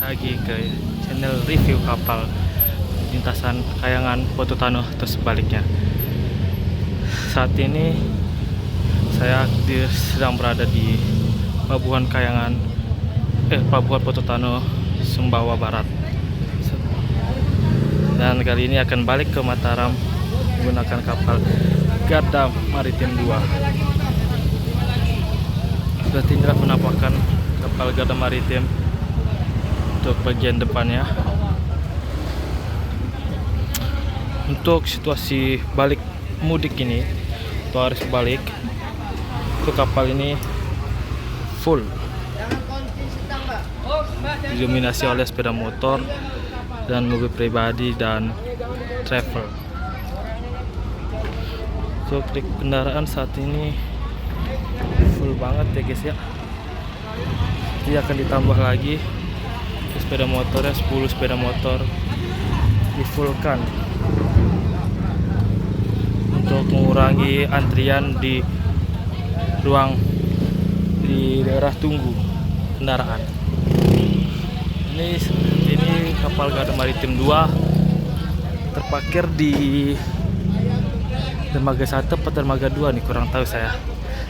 lagi ke channel review kapal lintasan Kayangan Pototano atau sebaliknya. Saat ini saya sedang berada di Pelabuhan Pelabuhan Pototano, Sumbawa Barat. Dan kali ini akan balik ke Mataram menggunakan kapal Garda Maritim 2. Berarti inilah penampakan kapal Garda Maritim untuk bagian depannya. Untuk situasi balik mudik ini atau arus balik, itu kapal ini full didominasi oleh sepeda motor dan mobil pribadi dan travel. Untuk kendaraan saat ini full banget ya guys ya. Jadi akan ditambah lagi sepeda motornya, 10 sepeda motor di fullkan untuk mengurangi antrian di daerah tunggu kendaraan. Ini kapal Garda Maritim 2 terparkir di dermaga 1 atau dermaga 2 nih, kurang tahu saya.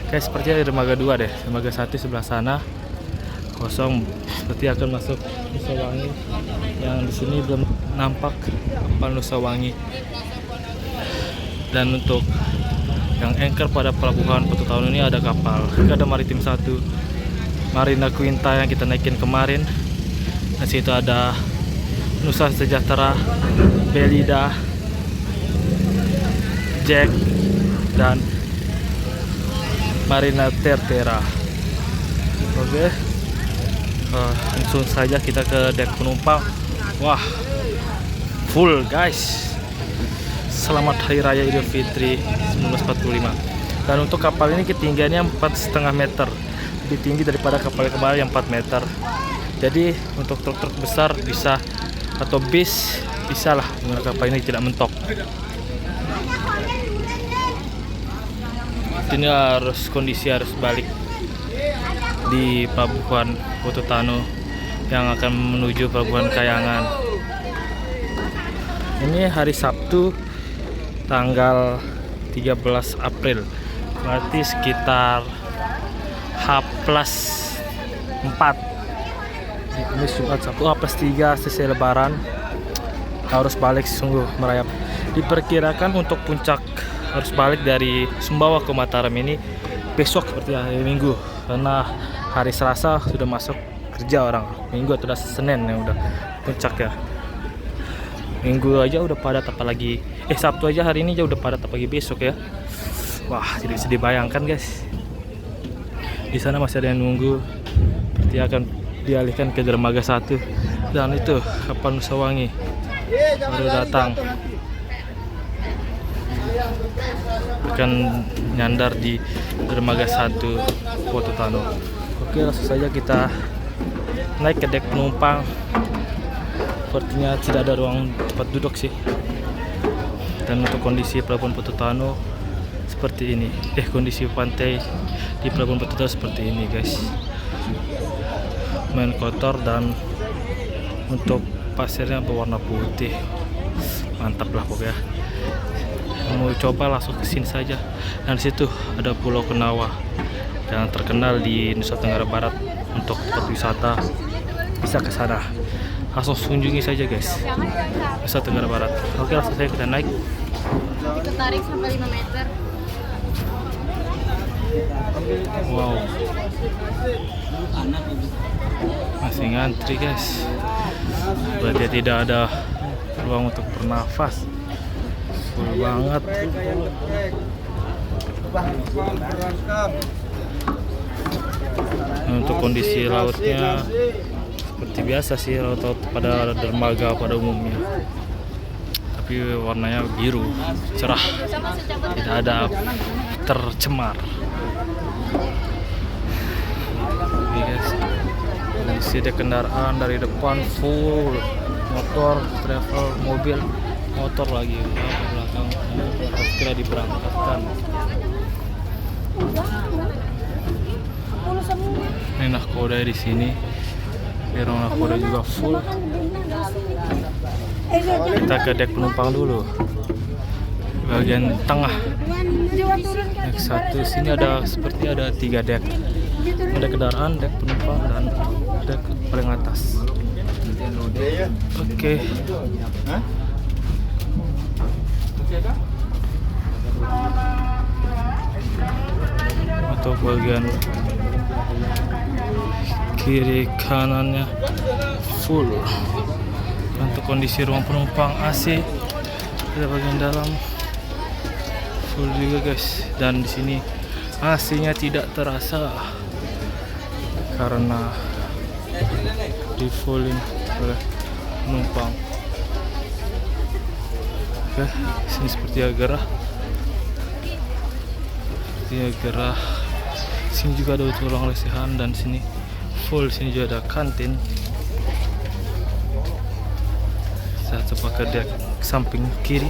Kayak sepertinya dermaga 2 deh. Dermaga 1 sebelah sana kosong, seperti akan masuk Nusawangi. Yang di sini belum nampak kapal Nusawangi. Dan untuk yang anchor pada Pelabuhan Pototano ini ada kapal Garda Maritim 1 Marina Quinta yang kita naikin kemarin. Di situ ada Nusa Sejahtera, Belida, Jack, dan Marina Tertera. Oke, langsung saja kita ke dek penumpang. Wah, full guys. Selamat Hari Raya Idul Fitri 1945. Dan untuk kapal ini ketinggiannya 4,5 meter, lebih tinggi daripada kapal kemarin yang 4 meter. Jadi untuk truk-truk besar bisa, atau bis bisa lah menggunakan kapal ini, tidak mentok. Ini kondisi harus balik di Pelabuhan Pototano yang akan menuju Pelabuhan Kayangan. Ini hari Sabtu tanggal 13 April, berarti sekitar H+4. Ini Jumat, Sabtu H+3 selesai Lebaran. Harus balik sungguh merayap. Diperkirakan untuk puncak harus balik dari Sumbawa ke Mataram ini besok seperti hari Minggu, karena hari Selasa sudah masuk kerja orang. Minggu atau Senin yang udah puncak ya. Minggu aja udah padat, apalagi Sabtu aja hari ini aja udah padat, apalagi besok ya. Wah, jadi bisa dibayangkan guys. Di sana masih ada yang nunggu, berarti akan dialihkan ke dermaga 1. Dan itu kapal Nusawangi baru datang, akan nyandar di dermaga 1 Pototano. Oke, langsung saja kita naik ke dek penumpang. Sepertinya tidak ada ruang tempat duduk sih. Dan untuk kondisi Pelabuhan Pototano seperti ini. Kondisi pantai di Pelabuhan Pototano seperti ini guys. Main kotor dan untuk pasirnya berwarna putih. Mantap lah pokoknya. Mau coba langsung ke sini saja. Dan di situ ada Pulau Kenawa yang terkenal di Nusa Tenggara Barat untuk tempat wisata. Bisa ke sana. Langsung kunjungi saja guys, Nusa Tenggara Barat. Oke, langsung saja kita naik. Kita tarik sampai 5 meter. Wow, masih ngantri guys. Berarti tidak ada ruang untuk bernafas. Full banget. Untuk kondisi lautnya seperti biasa sih, laut pada dermaga pada umumnya, tapi warnanya biru cerah, tidak ada tercemar. Ini guys, kondisi kendaraan dari depan full, motor, travel, mobil, motor lagi ke belakang, harus segera diberangkatkan. Ini nahkoda di sini. Di ruang nakoda juga full. Kita ke dek penumpang dulu. Bagian tengah. Dek 1 sini ada seperti ada 3 dek. Ada kendaraan, dek penumpang, dan dek paling atas. Oke. Untuk bagian kiri kanannya full. Untuk kondisi ruang penumpang AC, ada bagian dalam full juga guys. Dan di sini AC-nya tidak terasa karena di fullin oleh penumpang. Oke, sini seperti gerah. Gerah. Sini juga ada ruang lesehan dan sini full. Sini juga ada kantin. Saya coba ke dek samping kiri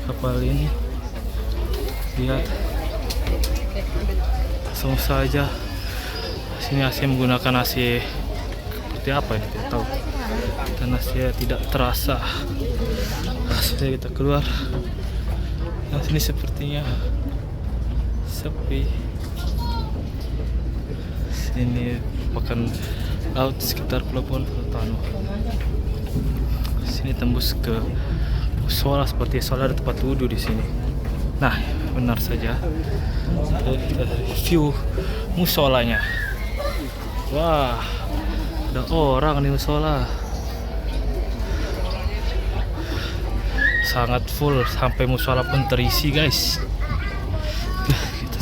kapal ini. Lihat, langsung saja. Sini AC menggunakan AC seperti apa ini tidak tahu. Dan AC tidak terasa. Sudah kita keluar. Nah, sini sepertinya sepi. Sini merupakan laut sekitar Pelabuhan Tano. Sini tembus ke musola, seperti soal ada tempat wudhu di sini. Nah, benar saja. View musolanya. Wah, ada orang di musola. Sangat full sampai musola pun terisi guys.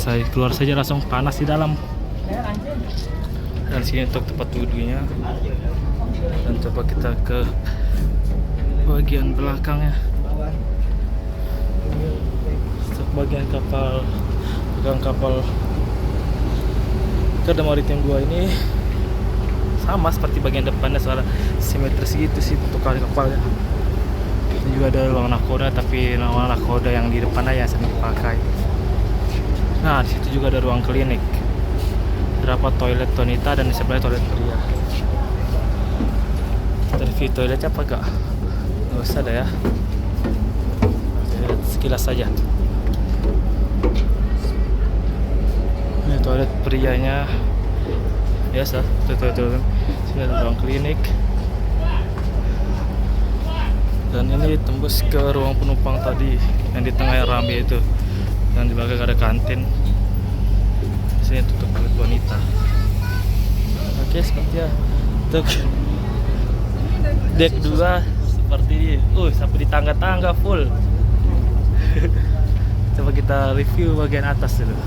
Saya keluar saja, langsung panas di dalam. Dan sini untuk tempat wudhunya. Dan coba kita ke bagian belakangnya. Untuk bagian kapal, Garda Maritim 2 ini sama seperti bagian depannya, soalnya simetris gitu sih untuk kapalnya. Ini juga ada ruang nakoda, tapi ruang nakoda yang di depan aja yang sering dipakai. Nah, di situ juga ada ruang klinik. Berapa toilet wanita dan di sebelah toilet pria. Kita review toiletnya apa gak? Nggak usah dah ya. Lihat sekilas saja. Ini toilet prianya biasa. Toilet. Sini ada ruang klinik. Dan ini tembus ke ruang penumpang tadi yang di tengah yang ramai itu. Dan di belakang ada kantin. Sini tutup toilet wanita. Oke, seperti ya. Untuk dek 2 seperti ini. Sampai di tangga-tangga full. Coba kita review bagian atas dulu.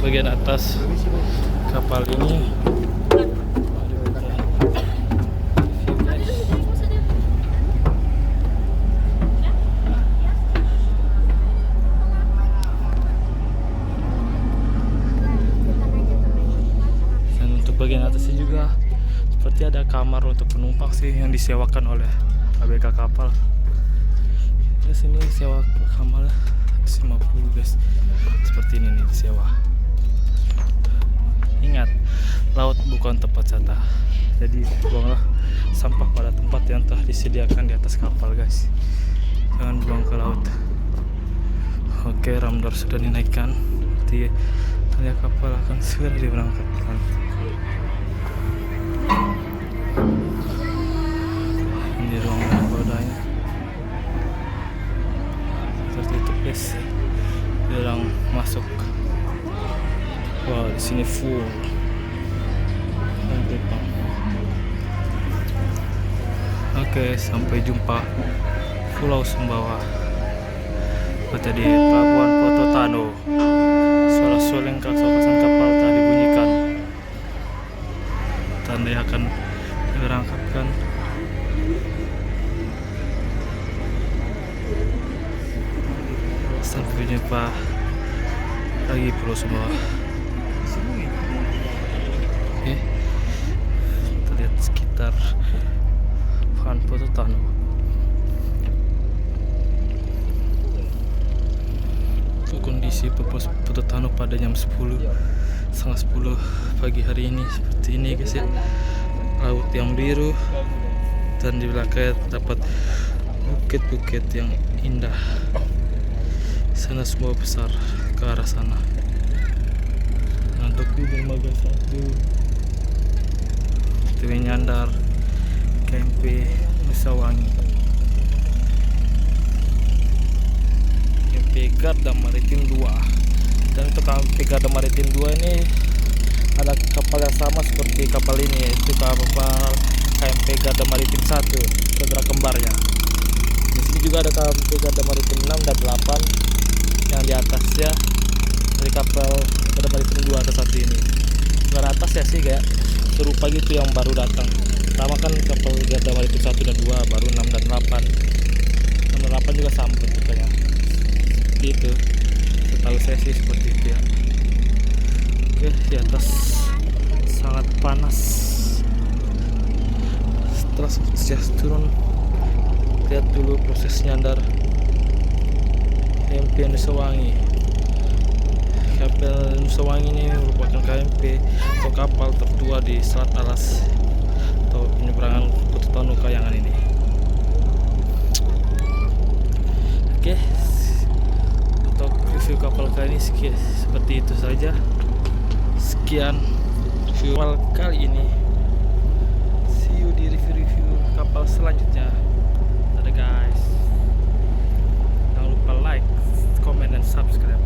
Bagian atas kapal ini dan untuk bagian atasnya juga seperti ada kamar untuk penumpang sih yang disewakan oleh ABK kapal. Di sini sewa kamar 50 guys. Seperti ini nih disewa. Ingat, laut bukan tempat wisata. Jadi buanglah sampah pada tempat yang telah disediakan di atas kapal guys. Jangan buang ke laut. Oke, ramdor sudah dinaikkan. Berarti tanda kapal akan segera diberangkatkan. Ini ruang nakodanya. Tertutup guys. Dilarang masuk. Wow, di sini full. Oke, sampai jumpa Pulau Sumbawa. Berada di Pelabuhan Tano. Suara suling klakson kapal telah dibunyikan. Tanda akan diberangkatkan. Sampai jumpa lagi Pulau Sumbawa. Oke, kita lihat sekitar. sekitar Van Pototano. Untuk kondisi Pototano pada jam 10:30 pagi hari ini seperti ini guys ya. Laut yang biru dan di belakang terdapat bukit-bukit yang indah. Sana semua besar ke arah sana. Untuk di dermaga 1 Dewi Nyandar KMP Nusawangi, KMP Garda Maritim 2. Dan untuk KMP Garda Maritim 2 ini ada kapal yang sama seperti kapal ini, yaitu kapal KMP Garda Maritim 1, saudara kembarnya. Di sini juga ada KMP Garda Maritim 6 dan 8 yang di atasnya dari kapal Garda Maritim 2 ada satu ini. Bukan atas ya sih, kayak serupa gitu yang baru datang. Pertama kan kapal Garda Maritim 1 dan 2, baru 6 dan 8. 6 dan 8 juga sama bentuknya. Seperti itu. Setahu saya sih seperti itu ya. Oke, di atas sangat panas. Setelah saya turun, lihat dulu proses nyandar KMP Nusawangi. Kapal Nusawangi ini merupakan KMP atau kapal tertua di Selat Alas atau penyeberangan Pototano Kayangan ini. Oke, untuk review kapal kali ini seperti itu saja. Sekian review kapal kali ini. See you di review-review kapal selanjutnya. Dadah guys. Jangan lupa like, comment, dan subscribe.